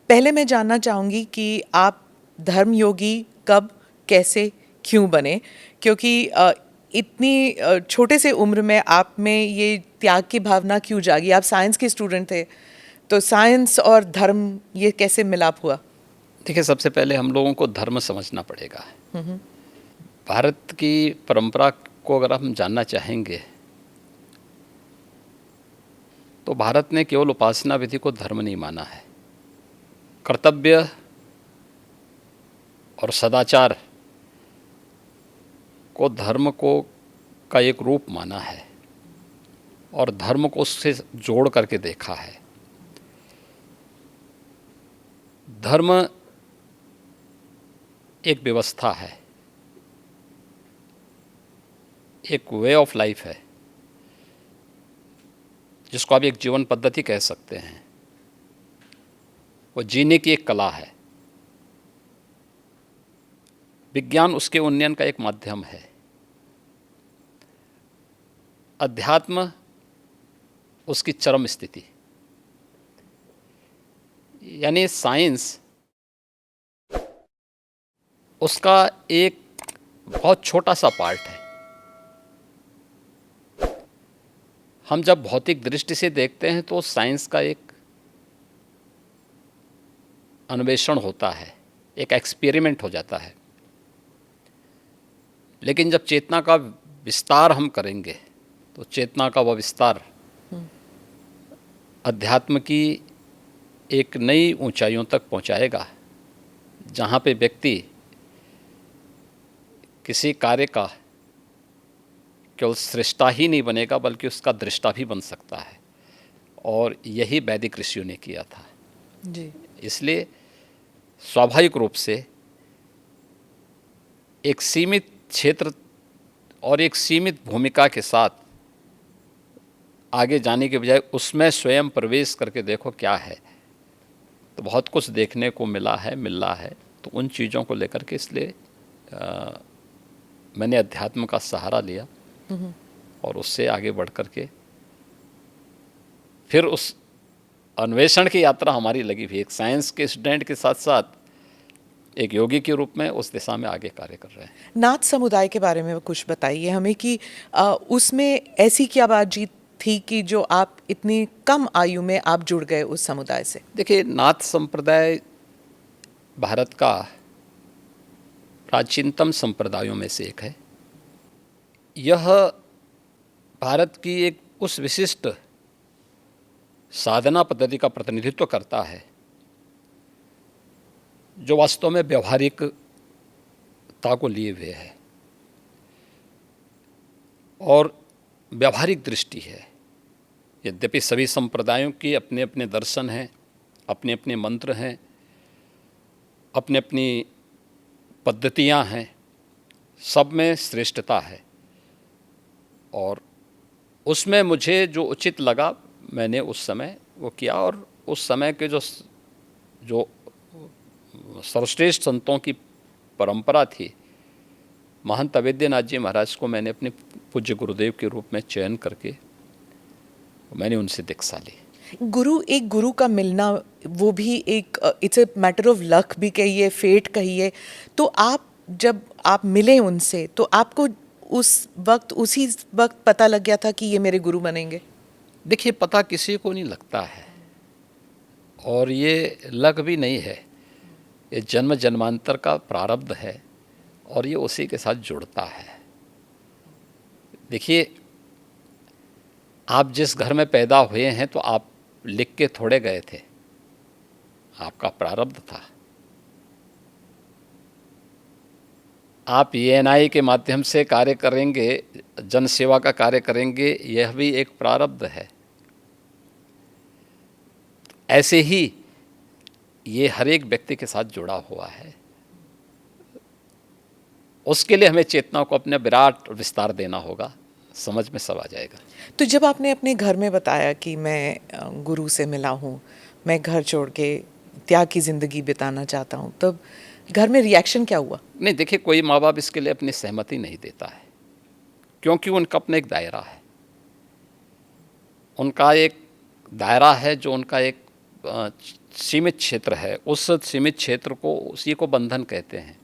पहले मैं जानना चाहूँगी कि आप धर्मयोगी कब, कैसे, क्यों बने? क्योंकि इतनी छोटे से उम्र में आप में ये त्याग की भावना क्यों जागी? आप साइंस के स्टूडेंट थे, तो साइंस और धर्म ये कैसे मिलाप हुआ? देखिए, सबसे पहले हम लोगों को धर्म समझना पड़ेगा। भारत की परंपरा को अगर हम जानना चाहेंगे तो भारत ने केवल उपासना विधि को धर्म नहीं माना है। कर्तव्य और सदाचार को धर्म को का एक रूप माना है और धर्म को उससे जोड़ करके देखा है। धर्म एक व्यवस्था है, एक वे ऑफ लाइफ है, जिसको आप एक जीवन पद्धति कह सकते हैं। वो जीने की एक कला है। विज्ञान उसके उन्नयन का एक माध्यम है। अध्यात्म उसकी चरम स्थिति, यानी साइंस उसका एक बहुत छोटा सा पार्ट है। हम जब भौतिक दृष्टि से देखते हैं तो साइंस का एक अन्वेषण होता है, एक एक्सपेरिमेंट हो जाता है। लेकिन जब चेतना का विस्तार हम करेंगे तो चेतना का वह विस्तार अध्यात्म की एक नई ऊंचाइयों तक पहुंचाएगा, जहां पे व्यक्ति किसी कार्य का केवल सृष्टा ही नहीं बनेगा बल्कि उसका दृष्टा भी बन सकता है। और यही वैदिक ऋषियों ने किया था जी। इसलिए स्वाभाविक रूप से एक सीमित क्षेत्र और एक सीमित भूमिका के साथ आगे जाने के बजाय उसमें स्वयं प्रवेश करके देखो क्या है, तो बहुत कुछ देखने को मिल रहा है। तो उन चीज़ों को लेकर के इसलिए मैंने अध्यात्म का सहारा लिया और उससे आगे बढ़ कर के फिर उस अन्वेषण की यात्रा हमारी लगी हुई। एक साइंस के स्टूडेंट के साथ साथ एक योगी के रूप में उस दिशा में आगे कार्य कर रहे हैं। नाथ समुदाय के बारे में कुछ बताइए हमें कि उसमें ऐसी क्या बात जीत थी कि जो आप इतनी कम आयु में आप जुड़ गए उस समुदाय से? देखिए, नाथ संप्रदाय भारत का प्राचीनतम संप्रदायों में से एक है। यह भारत की एक उस विशिष्ट साधना पद्धति का प्रतिनिधित्व करता है जो वास्तव में व्यवहारिकता को लिए हुए है और व्यवहारिक दृष्टि है। यद्यपि सभी संप्रदायों के अपने अपने दर्शन हैं, अपने अपने मंत्र हैं, अपनी अपनी पद्धतियाँ हैं, सब में श्रेष्ठता है और उसमें मुझे जो उचित लगा मैंने उस समय वो किया। और उस समय के जो सर्वश्रेष्ठ संतों की परंपरा थी, महंत अवेद्यनाथ जी महाराज को मैंने अपने पूज्य गुरुदेव के रूप में चयन करके मैंने उनसे दीक्षा ली। एक गुरु का मिलना, वो भी एक it's a matter of luck भी कहिए, फेट कहिए। तो आप जब आप मिले उनसे तो आपको उसी वक्त पता लग गया था कि ये मेरे गुरु बनेंगे? देखिए, पता किसी को नहीं लगता है और ये लक भी नहीं है, ये जन्म जन्मांतर का प्रारब्ध है और ये उसी के साथ जुड़ता है। देखिए, आप जिस घर में पैदा हुए हैं तो आप लिख के थोड़े गए थे, आपका प्रारब्ध था। आप यूएनआई के माध्यम से कार्य करेंगे, जन सेवा का कार्य करेंगे, यह भी एक प्रारब्ध है। ऐसे ही ये हर एक व्यक्ति के साथ जुड़ा हुआ है। उसके लिए हमें चेतना को अपने विराट विस्तार देना होगा, समझ में सब आ जाएगा। तो जब आपने अपने घर में बताया कि मैं गुरु से मिला हूँ, मैं घर छोड़ के त्याग की ज़िंदगी बिताना चाहता हूँ, तब घर में रिएक्शन क्या हुआ? नहीं, देखिए, कोई माँ बाप इसके लिए अपनी सहमति नहीं देता है, क्योंकि उनका अपना एक दायरा है। उनका एक दायरा है जो उनका एक सीमित क्षेत्र है, उस सीमित क्षेत्र को, उसी को बंधन कहते हैं।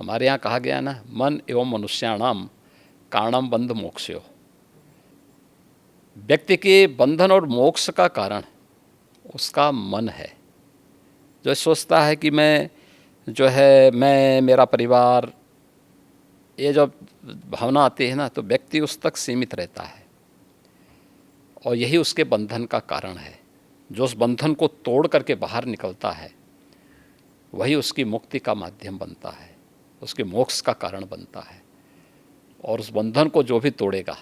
हमारे यहाँ कहा गया ना, मन एवं मनुष्याणाम कारणम बंध मोक्षयो। व्यक्ति के बंधन और मोक्ष का कारण उसका मन है, जो सोचता है कि मैं जो है, मैं, मेरा परिवार, ये जो भावना आती है ना, तो व्यक्ति उस तक सीमित रहता है और यही उसके बंधन का कारण है। जो उस बंधन को तोड़ करके बाहर निकलता है वही उसकी मुक्ति का माध्यम बनता है, उसके मोक्ष का कारण बनता है। और उस बंधन को जो भी तोड़ेगा,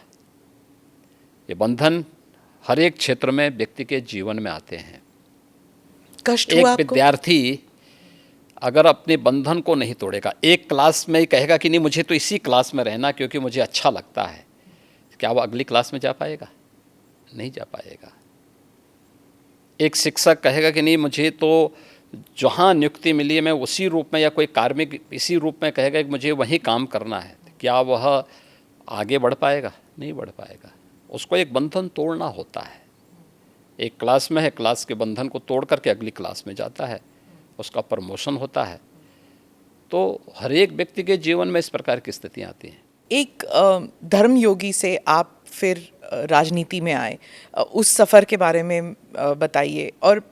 ये बंधन हर एक क्षेत्र में व्यक्ति के जीवन में आते हैं। कष्ट एक हुआ आपको? विद्यार्थी अगर अपने बंधन को नहीं तोड़ेगा, एक क्लास में ही कहेगा कि नहीं मुझे तो इसी क्लास में रहना क्योंकि मुझे अच्छा लगता है, क्या वो अगली क्लास में जा पाएगा? नहीं जा पाएगा। एक शिक्षक कहेगा कि नहीं मुझे तो जहाँ नियुक्ति मिली है मैं उसी रूप में, या कोई कार्मिक इसी रूप में कहेगा कि मुझे वहीं काम करना है, क्या वह आगे बढ़ पाएगा? नहीं बढ़ पाएगा। उसको एक बंधन तोड़ना होता है। एक क्लास में है, क्लास के बंधन को तोड़ करके अगली क्लास में जाता है, उसका प्रमोशन होता है। तो हर एक व्यक्ति के जीवन में इस प्रकार की स्थितियाँ आती हैं। एक धर्म योगी से आप फिर राजनीति में आए, उस सफ़र के बारे में बताइए। और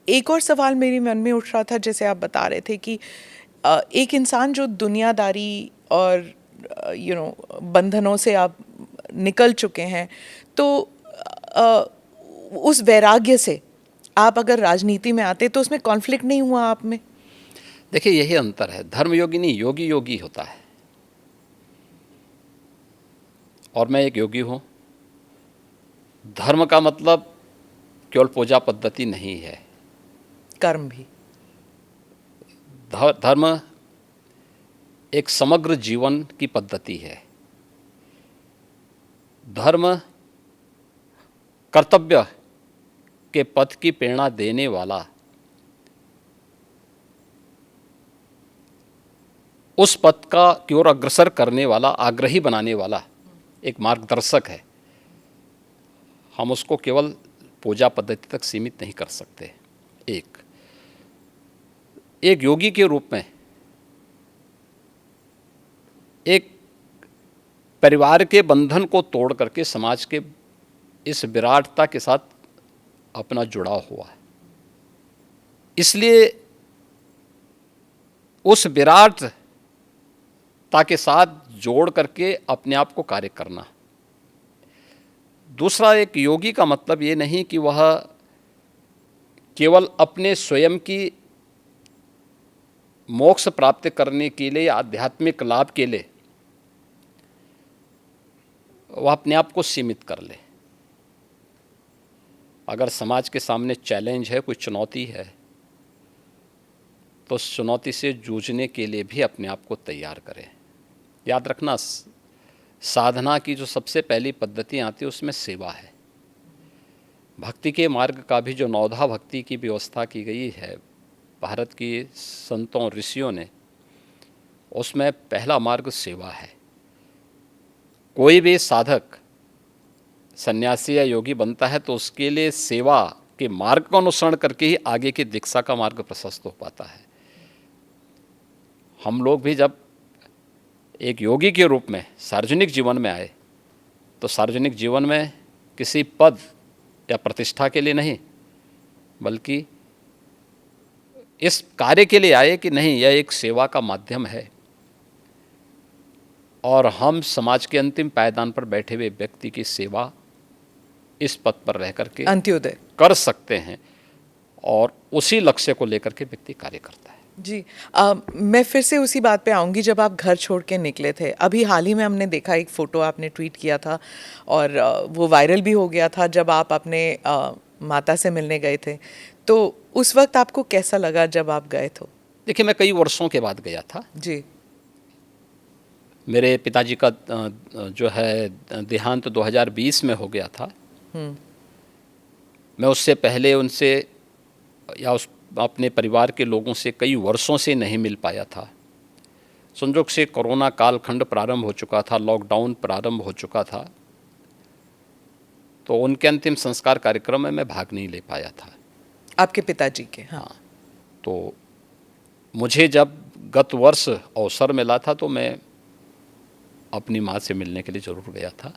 एक और सवाल मेरे मन में उठ रहा था, जैसे आप बता रहे थे कि एक इंसान जो दुनियादारी और बंधनों से आप निकल चुके हैं, तो उस वैराग्य से आप अगर राजनीति में आते तो उसमें कॉन्फ्लिक्ट नहीं हुआ आप में? देखिए, यही अंतर है। धर्म योगी नहीं, योगी योगी होता है। और मैं एक योगी हूँ। धर्म का मतलब केवल पूजा पद्धति नहीं है, कर्म भी। धर्म एक समग्र जीवन की पद्धति है। धर्म कर्तव्य के पथ की प्रेरणा देने वाला, उस पथ का की ओर अग्रसर करने वाला, आग्रही बनाने वाला एक मार्गदर्शक है। हम उसको केवल पूजा पद्धति तक सीमित नहीं कर सकते। एक योगी के रूप में एक परिवार के बंधन को तोड़ करके समाज के इस विराटता के साथ अपना जुड़ाव हुआ है। इसलिए उस विराटता के साथ जोड़ करके अपने आप को कार्य करना। दूसरा, एक योगी का मतलब ये नहीं कि वह केवल अपने स्वयं की मोक्ष प्राप्त करने के लिए, आध्यात्मिक लाभ के लिए वह अपने आप को सीमित कर ले। अगर समाज के सामने चैलेंज है, कोई चुनौती है, तो उस चुनौती से जूझने के लिए भी अपने आप को तैयार करें। याद रखना, साधना की जो सबसे पहली पद्धति आती है उसमें सेवा है। भक्ति के मार्ग का भी जो नौधा भक्ति की व्यवस्था की गई है भारत की संतों ऋषियों ने, उसमें पहला मार्ग सेवा है। कोई भी साधक सन्यासी या योगी बनता है तो उसके लिए सेवा के मार्ग का अनुसरण करके ही आगे की दीक्षा का मार्ग प्रशस्त हो पाता है। हम लोग भी जब एक योगी के रूप में सार्वजनिक जीवन में आए तो सार्वजनिक जीवन में किसी पद या प्रतिष्ठा के लिए नहीं, बल्कि इस कार्य के लिए आए कि नहीं, यह एक सेवा का माध्यम है और हम समाज के अंतिम पायदान पर बैठे हुए व्यक्ति की सेवा इस पद पर रह करके अंत्योदय कर सकते हैं, और उसी लक्ष्य को लेकर के व्यक्ति कार्य करता है। जी। मैं फिर से उसी बात पे आऊँगी, जब आप घर छोड़ के निकले थे। अभी हाल ही में हमने देखा, एक फ़ोटो आपने ट्वीट किया था और वो वायरल भी हो गया था, जब आप अपने माता से मिलने गए थे। तो उस वक्त आपको कैसा लगा जब आप गए थे? देखिए, मैं कई वर्षों के बाद गया था जी। मेरे पिताजी का जो है देहांत 2020 में हो गया था। मैं उससे पहले उनसे या उस अपने परिवार के लोगों से कई वर्षों से नहीं मिल पाया था। संयोग से कोरोना कालखंड प्रारंभ हो चुका था, लॉकडाउन प्रारंभ हो चुका था, तो उनके अंतिम संस्कार कार्यक्रम में मैं भाग नहीं ले पाया था। आपके पिताजी के, हाँ। हाँ, तो मुझे जब गत वर्ष अवसर मिला था तो मैं अपनी माँ से मिलने के लिए ज़रूर गया था।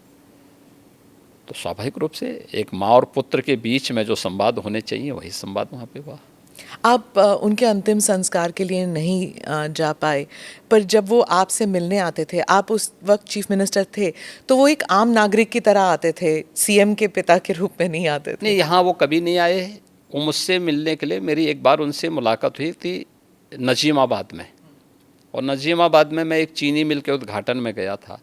तो स्वाभाविक रूप से एक माँ और पुत्र के बीच में जो संवाद होने चाहिए वही संवाद वहाँ पे हुआ। आप उनके अंतिम संस्कार के लिए नहीं जा पाए, पर जब वो आपसे मिलने आते थे, आप उस वक्त चीफ मिनिस्टर थे, तो वो एक आम नागरिक की तरह आते थे, सीएम के पिता के रूप में नहीं आते थे। नहीं, यहाँ वो कभी नहीं आए। वो मुझसे मिलने के लिए, मेरी एक बार उनसे मुलाकात हुई थी नजीमाबाद में, और नजीमाबाद में मैं एक चीनी मिल के उद्घाटन में गया था।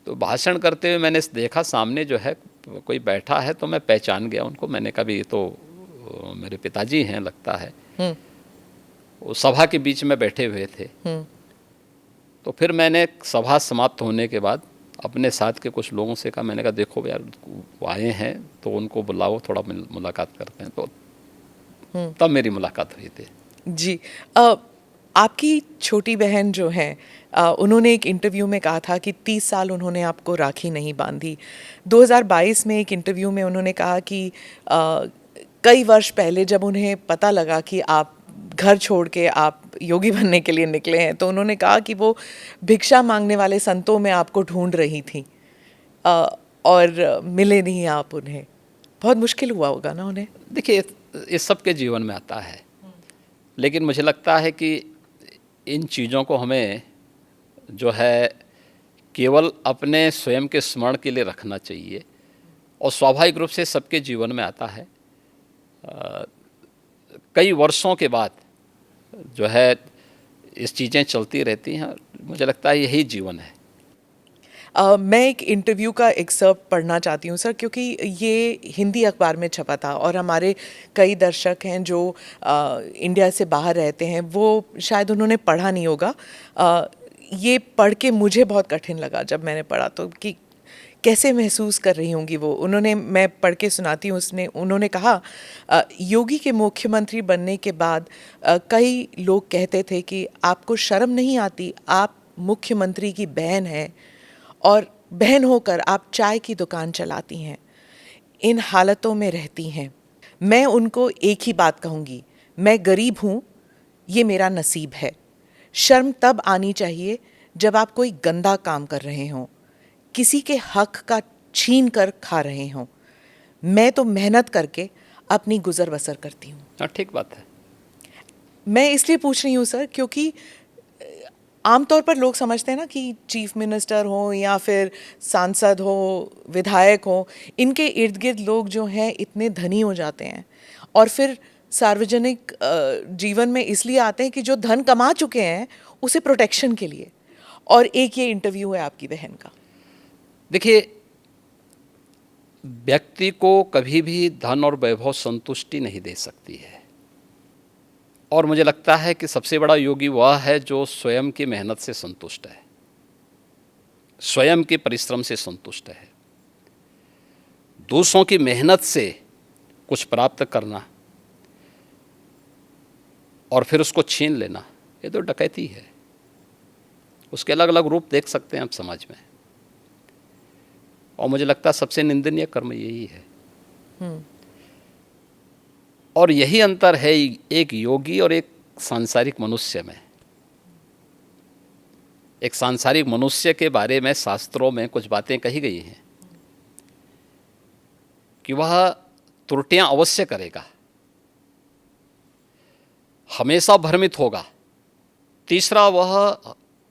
तो भाषण करते हुए मैंने देखा सामने जो है कोई बैठा है, तो मैं पहचान गया उनको। मैंने कहा भी ये तो मेरे पिताजी हैं लगता है। वो सभा के बीच में बैठे हुए थे। तो फिर मैंने सभा समाप्त होने के बाद अपने साथ के कुछ लोगों से कहा, मैंने कहा देखो यार वो आए हैं तो उनको बुलाओ, थोड़ा मुलाकात करते हैं। तो तब मेरी मुलाकात हुई थी। जी। आपकी छोटी बहन जो है, उन्होंने एक इंटरव्यू में कहा था कि 30 साल उन्होंने आपको राखी नहीं बांधी। 2022 में एक इंटरव्यू में उन्होंने कहा कि कई वर्ष पहले जब उन्हें पता लगा कि आप घर छोड़ के आप योगी बनने के लिए निकले हैं, तो उन्होंने कहा कि वो भिक्षा मांगने वाले संतों में आपको ढूंढ रही थी, और मिले नहीं आप उन्हें। बहुत मुश्किल हुआ होगा ना उन्हें? देखिए, ये सबके जीवन में आता है, लेकिन मुझे लगता है कि इन चीज़ों को हमें जो है केवल अपने स्वयं के स्मरण के लिए रखना चाहिए, और स्वाभाविक रूप से सबके जीवन में आता है। कई वर्षों के बाद जो है इस चीज़ें चलती रहती हैं। मुझे लगता है यही जीवन है। मैं एक इंटरव्यू का एक्सर्प्ट पढ़ना चाहती हूँ सर, क्योंकि ये हिंदी अखबार में छपा था, और हमारे कई दर्शक हैं जो इंडिया से बाहर रहते हैं, वो शायद उन्होंने पढ़ा नहीं होगा। ये पढ़ के मुझे बहुत कठिन लगा जब मैंने पढ़ा, तो कि कैसे महसूस कर रही होंगी वो। मैं पढ़ के सुनाती हूँ। उन्होंने कहा, योगी के मुख्यमंत्री बनने के बाद कई लोग कहते थे कि आपको शर्म नहीं आती, आप मुख्यमंत्री की बहन हैं और बहन होकर आप चाय की दुकान चलाती हैं, इन हालतों में रहती हैं। मैं उनको एक ही बात कहूँगी, मैं गरीब हूँ, ये मेरा नसीब है। शर्म तब आनी चाहिए जब आप कोई गंदा काम कर रहे हों, किसी के हक का छीन कर खा रहे हों। मैं तो मेहनत करके अपनी गुजर बसर करती हूँ। हाँ, ठीक बात है। मैं इसलिए पूछ रही हूँ सर, क्योंकि आमतौर पर लोग समझते हैं ना कि चीफ मिनिस्टर हो या फिर सांसद हो, विधायक हो, इनके इर्द गिर्द लोग जो हैं इतने धनी हो जाते हैं, और फिर सार्वजनिक जीवन में इसलिए आते हैं कि जो धन कमा चुके हैं उसे प्रोटेक्शन के लिए। और एक ये इंटरव्यू है आपकी बहन का। देखिए, व्यक्ति को कभी भी धन और वैभव संतुष्टि नहीं दे सकती है, और मुझे लगता है कि सबसे बड़ा योगी वह है जो स्वयं की मेहनत से संतुष्ट है, स्वयं के परिश्रम से संतुष्ट है। दूसरों की मेहनत से कुछ प्राप्त करना और फिर उसको छीन लेना, ये तो डकैती है। उसके अलग अलग रूप देख सकते हैं आप समाज में, और मुझे लगता है सबसे निंदनीय कर्म यही है। और यही अंतर है एक योगी और एक सांसारिक मनुष्य में। एक सांसारिक मनुष्य के बारे में शास्त्रों में कुछ बातें कही गई हैं कि वह त्रुटियां अवश्य करेगा, हमेशा भ्रमित होगा। तीसरा, वह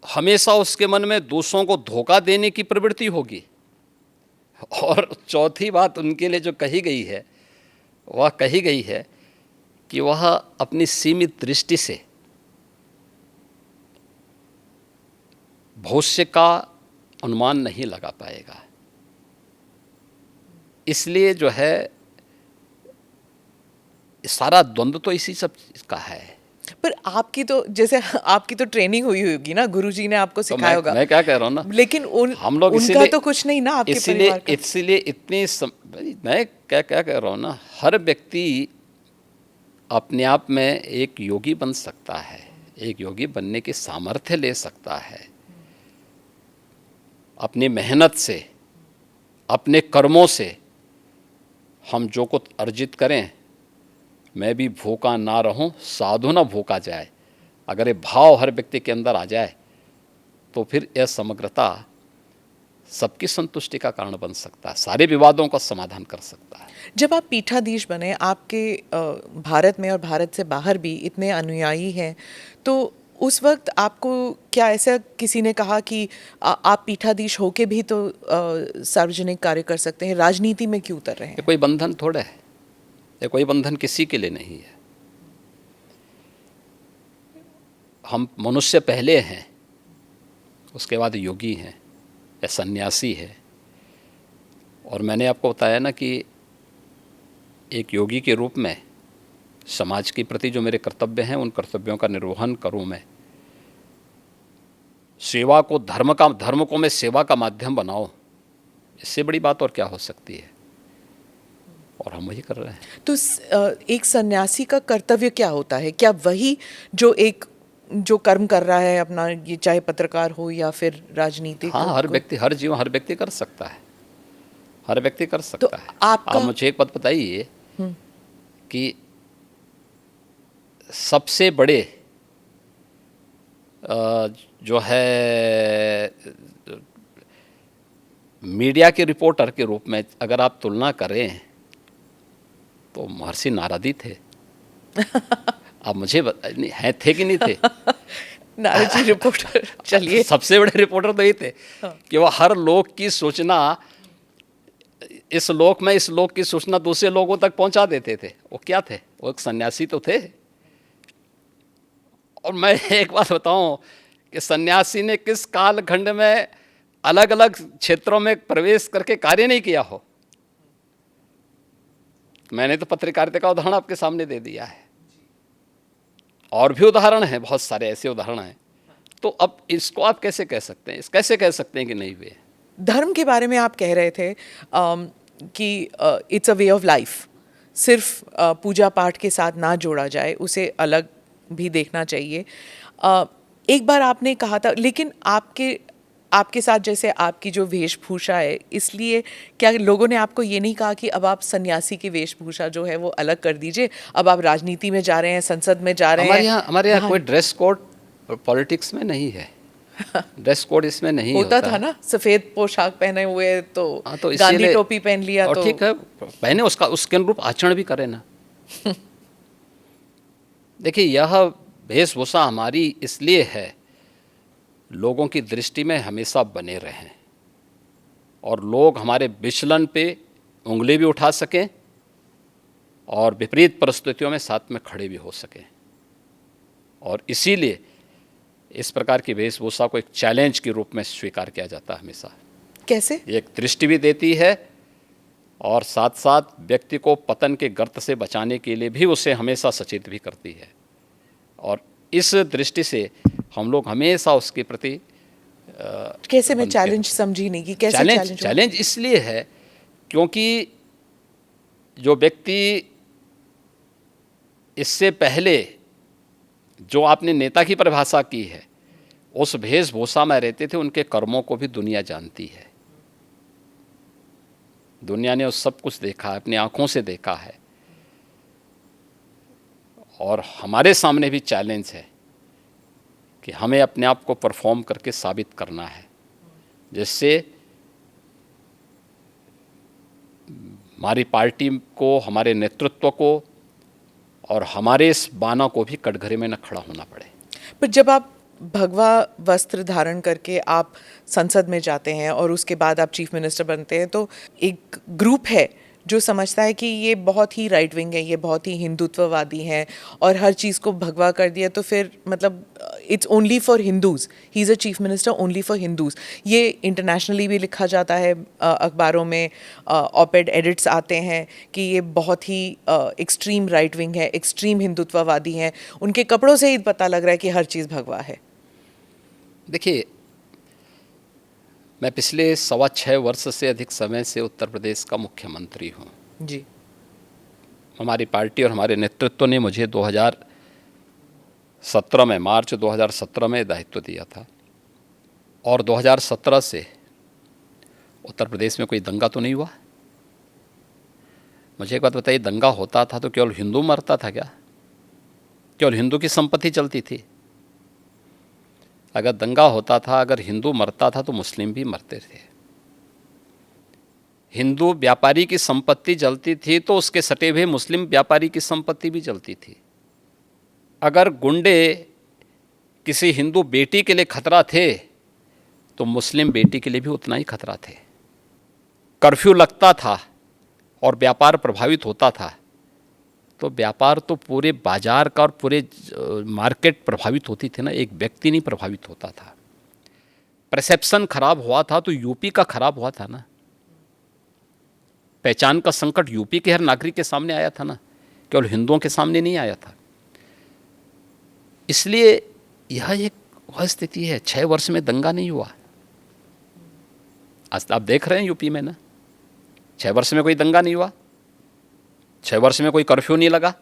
हमेशा उसके मन में दूसरों को धोखा देने की प्रवृत्ति होगी। और चौथी बात उनके लिए जो कही गई है, वह कही गई है कि वह अपनी सीमित दृष्टि से भविष्य का अनुमान नहीं लगा पाएगा। इसलिए जो है सारा द्वंद्व तो इसी सब का है। पर आपकी तो ट्रेनिंग हुई होगी ना, गुरुजी ने आपको सिखाया होगा। मैं क्या कह रहा हूँ ना, लेकिन हम लोग उनका तो कुछ नहीं ना आपके परिवार का। इसलिए मैं क्या कह रहा हूँ ना, हर व्यक्ति अपने आप में एक योगी बन सकता है, एक योगी बनने की सामर्थ्य ले सकता है। अपनी मेहनत से, अपने कर्मों से हम जो कुछ अर्जित करें मैं भी भूखा ना रहूं, साधु ना भूखा जाए। अगर ये भाव हर व्यक्ति के अंदर आ जाए तो फिर यह समग्रता सबकी संतुष्टि का कारण बन सकता है, सारे विवादों का समाधान कर सकता है। जब आप पीठाधीश बने, आपके भारत में और भारत से बाहर भी इतने अनुयायी हैं, तो उस वक्त आपको क्या ऐसा किसी ने कहा कि आप पीठाधीश होके भी तो सार्वजनिक कार्य कर सकते हैं, राजनीति में क्यों उतर रहे ये हैं? कोई बंधन थोड़ा है, ये कोई बंधन किसी के लिए नहीं है। हम मनुष्य पहले हैं, उसके बाद योगी हैं या सन्यासी है। और मैंने आपको बताया ना कि एक योगी के रूप में समाज के प्रति जो मेरे कर्तव्य हैं उन कर्तव्यों का निर्वहन करूं मैं, सेवा को धर्म को मैं सेवा का माध्यम बनाऊं, इससे बड़ी बात और क्या हो सकती है। और हम वही कर रहे हैं। तो एक सन्यासी का कर्तव्य क्या होता है? क्या वही जो कर्म कर रहा है अपना, ये चाहे पत्रकार हो या फिर राजनीतिक हाँ, हर व्यक्ति, हर जीवन, हर व्यक्ति कर सकता है, हर व्यक्ति कर सकता तो है। आपका आप मुझे एक बात बताइए कि सबसे बड़े जो है मीडिया के रिपोर्टर के रूप में अगर आप तुलना करें तो महर्षि नारद ही थे। आप मुझे हैं थे कि नहीं थे? नारद जी रिपोर्टर, चलिए। सबसे बड़े रिपोर्टर तो ये थे कि वो हर लोक की सूचना, इस लोक में इस लोक की सूचना दूसरे लोगों तक पहुंचा देते थे। वो क्या थे? वो एक सन्यासी तो थे। और मैं एक बात बताऊं कि सन्यासी ने किस कालखंड में अलग अलग क्षेत्रों में प्रवेश करके कार्य नहीं किया हो। मैंने तो पत्रकारिता का उदाहरण आपके सामने दे दिया है, और भी उदाहरण हैं, बहुत सारे ऐसे उदाहरण हैं। तो अब इसको आप कैसे कह सकते हैं, कैसे कह सकते हैं कि नहीं हुए? धर्म के बारे में आप कह रहे थे कि it's a way of life, सिर्फ पूजा पाठ के साथ ना जोड़ा जाए, उसे अलग भी देखना चाहिए। एक बार आपने कहा था, लेकिन आपके साथ जैसे आपकी जो वेशभूषा है, इसलिए क्या लोगों ने आपको ये नहीं कहा कि अब आप सन्यासी की वेशभूषा जो है वो अलग कर दीजिए, अब आप राजनीति में जा रहे हैं, संसद में जा रहे हैं? हमारे यहाँ कोई ड्रेस कोड पॉलिटिक्स में नहीं है। ड्रेस कोड इसमें नहीं होता होता था ना, सफेद पोशाक पहने हुए तो, हाँ, तो गांधी टोपी पहन लिया और तो ठीक है, पहने, उसके अनुरूप आचरण भी करे ना। देखिए, यह वेशभूषा हमारी इसलिए है, लोगों की दृष्टि में हमेशा बने रहें और लोग हमारे विचलन पे उंगली भी उठा सकें और विपरीत परिस्थितियों में साथ में खड़े भी हो सकें। और इसीलिए इस प्रकार की वेशभूषा को एक चैलेंज के रूप में स्वीकार किया जाता है हमेशा। कैसे? एक दृष्टि भी देती है और साथ साथ व्यक्ति को पतन के गर्त से बचाने के लिए भी उसे हमेशा सचेत भी करती है। और इस दृष्टि से हम लोग हमेशा उसके प्रति कैसे? मैं चैलेंज समझी नहीं कि कैसे चैलेंज इसलिए है क्योंकि जो व्यक्ति इससे पहले जो आपने नेता की परिभाषा की है, उस वेशभूषा में रहते थे, उनके कर्मों को भी दुनिया जानती है। दुनिया ने उस सब कुछ देखा है, अपनी आंखों से देखा है। और हमारे सामने भी चैलेंज है कि हमें अपने आप को परफॉर्म करके साबित करना है, जिससे हमारी पार्टी को, हमारे नेतृत्व को और हमारे इस बाना को भी कटघरे में न खड़ा होना पड़े। पर जब आप भगवा वस्त्र धारण करके आप संसद में जाते हैं और उसके बाद आप चीफ मिनिस्टर बनते हैं, तो एक ग्रुप है जो समझता है कि ये बहुत ही राइट विंग है, ये बहुत ही हिंदुत्ववादी हैं और हर चीज़ को भगवा कर दिया, तो फिर मतलब it's only for Hindus, he is a chief minister only for Hindus. ये इंटरनेशनली भी लिखा जाता है, अखबारों में ऑपेड एडिट्स आते हैं कि ये बहुत ही एक्सट्रीम राइट विंग है, एक्सट्रीम हिंदुत्ववादी हैं, उनके कपड़ों से ही पता लग रहा है कि हर चीज़ भगवा है। देखिए, मैं पिछले 6.25 वर्ष से अधिक समय से उत्तर प्रदेश का मुख्यमंत्री हूँ जी। हमारी पार्टी और हमारे नेतृत्व ने मुझे 2017 में, मार्च 2017 में दायित्व दिया था। और 2017 से उत्तर प्रदेश में कोई दंगा तो नहीं हुआ, मुझे एक बात बताइए, दंगा होता था तो केवल हिंदू मरता था क्या? केवल हिंदू की संपत्ति चलती थी? अगर दंगा होता था, अगर हिंदू मरता था तो मुस्लिम भी मरते थे। हिंदू व्यापारी की संपत्ति जलती थी तो उसके सटे हुए मुस्लिम व्यापारी की संपत्ति भी जलती थी। अगर गुंडे किसी हिंदू बेटी के लिए खतरा थे तो मुस्लिम बेटी के लिए भी उतना ही खतरा थे। कर्फ्यू लगता था और व्यापार प्रभावित होता था तो व्यापार तो पूरे बाजार का और पूरे मार्केट प्रभावित होती थी ना, एक व्यक्ति नहीं प्रभावित होता था। परसेप्शन खराब हुआ था तो यूपी का खराब हुआ था ना। पहचान का संकट यूपी के हर नागरिक के सामने आया था ना, केवल हिंदुओं के सामने नहीं आया था। इसलिए यह एक वह स्थिति है। 6 वर्ष में दंगा नहीं हुआ। आज आप देख रहे हैं यूपी में ना, 6 वर्ष में कोई दंगा नहीं हुआ, 6 वर्ष में कोई कर्फ्यू नहीं लगा,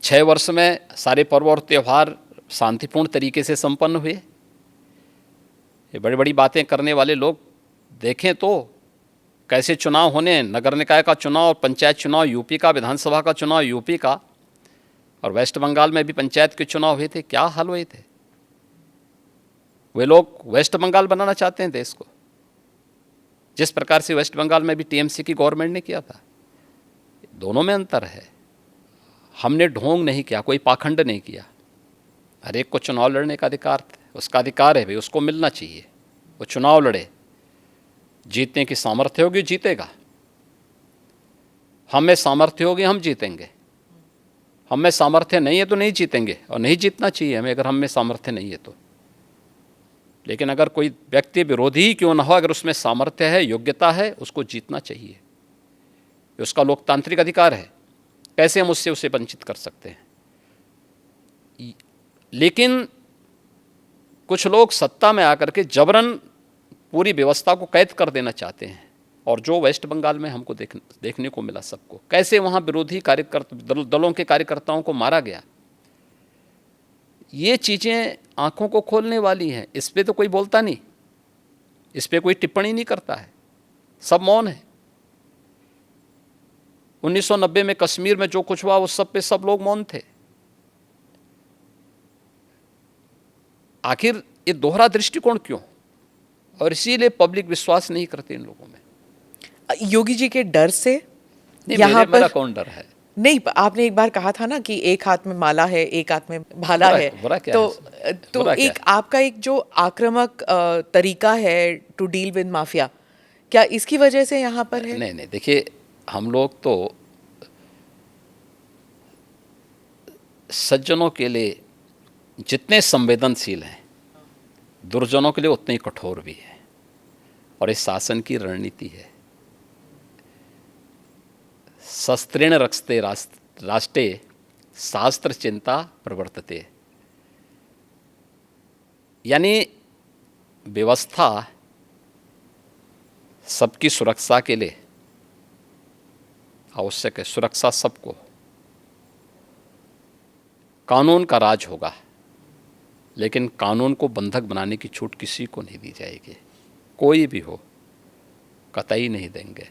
6 वर्ष में सारे पर्व और त्यौहार शांतिपूर्ण तरीके से संपन्न हुए। ये बड़ी बड़ी बातें करने वाले लोग देखें तो कैसे चुनाव होने, नगर निकाय का चुनाव और पंचायत चुनाव यूपी का, विधानसभा का चुनाव यूपी का, और वेस्ट बंगाल में भी पंचायत के चुनाव हुए थे, क्या हाल हुए थे। वे लोग वेस्ट बंगाल बनाना चाहते हैं देश को, जिस प्रकार से वेस्ट बंगाल में भी टीएमसी की गवर्नमेंट ने किया था। दोनों में अंतर है। हमने ढोंग नहीं किया, कोई पाखंड नहीं किया। हर एक को चुनाव लड़ने का अधिकार, उसका अधिकार है भाई, उसको मिलना चाहिए। वो चुनाव लड़े, जीतने की सामर्थ्य होगी जीतेगा। हम में सामर्थ्य होगी हम जीतेंगे, हम में सामर्थ्य नहीं है तो नहीं जीतेंगे, और नहीं जीतना चाहिए हमें अगर हम में सामर्थ्य नहीं है तो। लेकिन अगर कोई व्यक्ति विरोधी ही क्यों ना हो, अगर उसमें सामर्थ्य है, योग्यता है, उसको जीतना चाहिए। ये उसका लोकतांत्रिक अधिकार है। कैसे हम उससे उसे वंचित कर सकते हैं? लेकिन कुछ लोग सत्ता में आकर के जबरन पूरी व्यवस्था को कैद कर देना चाहते हैं, और जो वेस्ट बंगाल में हमको देखने को मिला सबको, कैसे वहाँ विरोधी दलों के कार्यकर्ताओं को मारा गया। ये चीज़ें आंखों को खोलने वाली हैं। इस पे तो कोई बोलता नहीं, इस पे कोई टिप्पणी नहीं करता है, सब मौन है। 1990 में कश्मीर में जो कुछ हुआ उस सब पे सब लोग मौन थे। आखिर ये दोहरा दृष्टिकोण क्यों? और इसीलिए पब्लिक विश्वास नहीं करती इन लोगों में। योगी जी के डर से नहीं, यहाँ मेरा पर कौन डर है? नहीं, आपने एक बार कहा था ना कि एक हाथ में माला है, एक हाथ में भाला है। बुरा क्या तो है? तो बुरा क्या एक आपका एक जो आक्रामक तरीका है टू डील विद माफिया, क्या इसकी वजह से यहाँ पर है? नहीं, देखिए, हम लोग तो सज्जनों के लिए जितने संवेदनशील हैं, दुर्जनों के लिए उतने ही कठोर भी है। और इस शासन की रणनीति है, शस्त्रेण रक्षते राष्ट्रे शास्त्र चिंता प्रवर्तते। यानी व्यवस्था सबकी सुरक्षा के लिए आवश्यक है। सुरक्षा सबको, कानून का राज होगा, लेकिन कानून को बंधक बनाने की छूट किसी को नहीं दी जाएगी। कोई भी हो, कतई नहीं देंगे।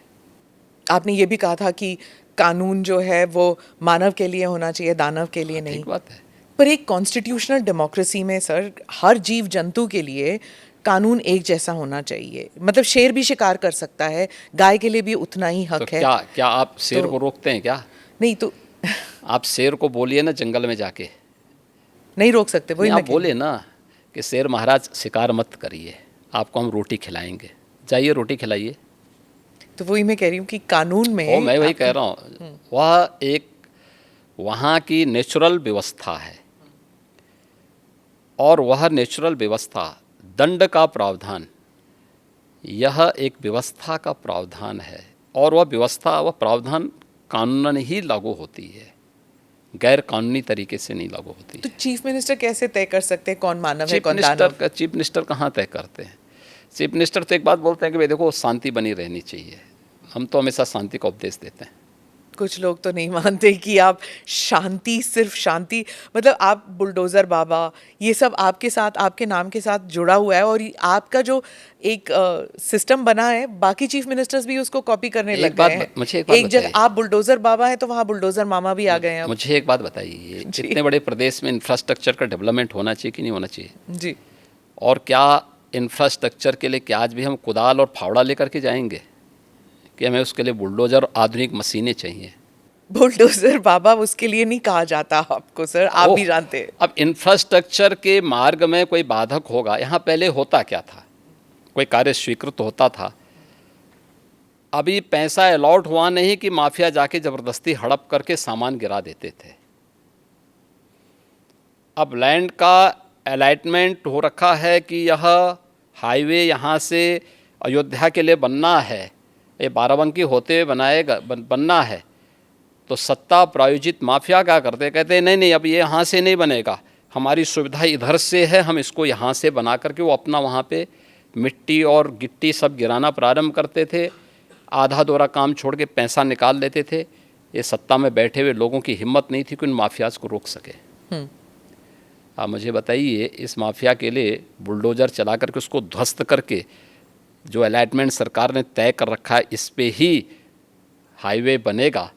आपने ये भी कहा था कि कानून जो है वो मानव के लिए होना चाहिए, दानव के लिए नहीं। ठीक बात है। पर एक कॉन्स्टिट्यूशनल डेमोक्रेसी में सर, हर जीव जंतु के लिए कानून एक जैसा होना चाहिए। मतलब शेर भी शिकार कर सकता है, गाय के लिए भी उतना ही हक तो है। क्या आप शेर को रोकते हैं क्या? नहीं तो आप शेर को बोलिए ना जंगल में जाके, नहीं रोक सकते। वही नहीं, मैं आप बोले ना कि शेर महाराज शिकार मत करिए, आपको हम रोटी खिलाएंगे, जाइए रोटी खिलाइए। तो वही मैं कह रही हूँ कि कानून में मैं वही कह रहा हूँ, वह एक वहाँ की नेचुरल व्यवस्था है, और वह नेचुरल व्यवस्था, दंड का प्रावधान, यह एक व्यवस्था का प्रावधान है, और वह व्यवस्था, वह प्रावधान कानूनन ही लागू होती है, गैर कानूनी तरीके से नहीं लागू होती। तो चीफ मिनिस्टर कैसे तय कर सकते हैं कौन मानव है कौन दानव? चीफ मिनिस्टर कहाँ तय करते हैं? चीफ मिनिस्टर तो एक बात बोलते हैं कि भाई देखो शांति बनी रहनी चाहिए। हम तो हमेशा शांति का उपदेश देते हैं। कुछ लोग तो नहीं मानते कि आप शांति, सिर्फ शांति, मतलब आप बुलडोज़र बाबा, ये सब आपके साथ, आपके नाम के साथ जुड़ा हुआ है, और आपका जो एक सिस्टम बना है, बाकी चीफ मिनिस्टर्स भी उसको कॉपी करने लग गए हैं। मुझे एक बात एक जगह बताइए। आप बुलडोज़र बाबा हैं तो वहाँ बुलडोज़र मामा भी आ गए हैं अब। मुझे एक बात बताइए, जी। इतने बड़े प्रदेश में इंफ्रास्ट्रक्चर का डेवलपमेंट होना चाहिए कि नहीं होना चाहिए? जी। और क्या इंफ्रास्ट्रक्चर के लिए क्या आज भी हम कुदाल और फावड़ा लेकर के जाएंगे कि हमें उसके लिए बुलडोजर और आधुनिक मशीनें चाहिए? बुलडोज़र बाबा उसके लिए नहीं कहा जाता आपको सर, आप भी जानते हैं। अब इंफ्रास्ट्रक्चर के मार्ग में कोई बाधक होगा, यहाँ पहले होता क्या था? कोई कार्य स्वीकृत होता था, अभी पैसा अलॉट हुआ नहीं कि माफिया जाके ज़बरदस्ती हड़प करके सामान गिरा देते थे। अब लैंड का अलॉटमेंट हो रखा है कि यह हाईवे यहाँ से अयोध्या के लिए बनना है, ये बाराबंकी होते हुए बनना है, तो सत्ता प्रायोजित माफिया क्या करते, कहते हैं नहीं अब ये यहाँ से नहीं बनेगा, हमारी सुविधा इधर से है, हम इसको यहाँ से बना करके वो अपना वहाँ पे मिट्टी और गिट्टी सब गिराना प्रारंभ करते थे, आधा दोरा काम छोड़ के पैसा निकाल लेते थे। ये सत्ता में बैठे हुए लोगों की हिम्मत नहीं थी कि उन माफियाज को रोक सके। आप मुझे बताइए, इस माफिया के लिए बुलडोज़र चला करके उसको ध्वस्त करके जो अलॉटमेंट सरकार ने तय कर रखा है, इस पे ही हाईवे बनेगा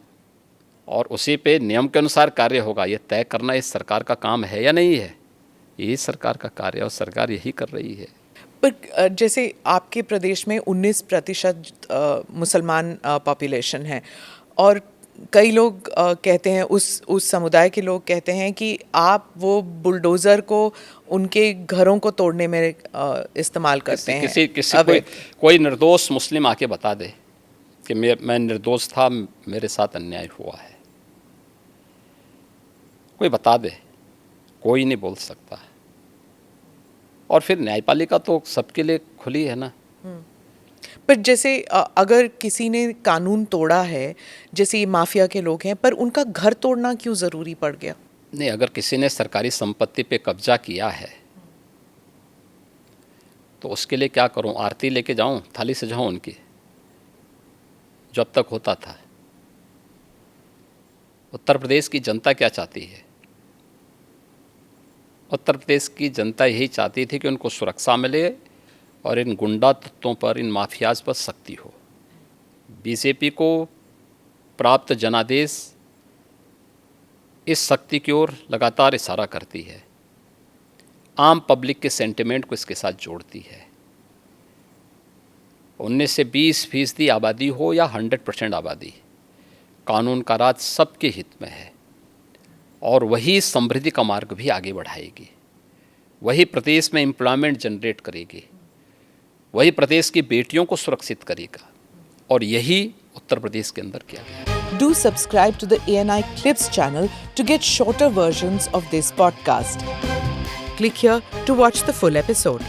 और उसी पे नियम के अनुसार कार्य होगा, ये तय करना इस सरकार का काम है या नहीं है? यही सरकार का कार्य है और सरकार यही कर रही है। पर जैसे आपके प्रदेश में 19% मुसलमान पॉपुलेशन है, और कई लोग कहते हैं, उस समुदाय के लोग कहते हैं कि आप वो बुलडोज़र को उनके घरों को तोड़ने में इस्तेमाल करते हैं। किसी कोई निर्दोष मुस्लिम आके बता दे कि मैं निर्दोष था, मेरे साथ अन्याय हुआ है, कोई बता दे, कोई नहीं बोल सकता। और फिर न्यायपालिका तो सबके लिए खुली है ना। पर जैसे अगर किसी ने कानून तोड़ा है, जैसे ये माफिया के लोग हैं, पर उनका घर तोड़ना क्यों ज़रूरी पड़ गया? नहीं, अगर किसी ने सरकारी संपत्ति पे कब्जा किया है तो उसके लिए क्या करूं? आरती लेके जाऊं, थाली सजाऊं उनकी, जो अब तक होता था? उत्तर प्रदेश की जनता क्या चाहती है? उत्तर प्रदेश की जनता यही चाहती थी कि उनको सुरक्षा मिले और इन गुंडा तत्वों पर, इन माफियाज पर सख्ती हो। बीजेपी को प्राप्त जनादेश इस सख्ती की ओर लगातार इशारा करती है, आम पब्लिक के सेंटिमेंट को इसके साथ जोड़ती है। 19 से 20% आबादी हो या 100% आबादी, कानून का राज सबके हित में है और वही समृद्धि का मार्ग भी आगे बढ़ाएगी, वही प्रदेश में एम्प्लॉयमेंट जनरेट करेगी, वही प्रदेश की बेटियों को सुरक्षित करेगा, और यही उत्तर प्रदेश के अंदर किया गया। Do subscribe to the ANI Clips channel to get shorter versions of this podcast. Click here to watch the full episode.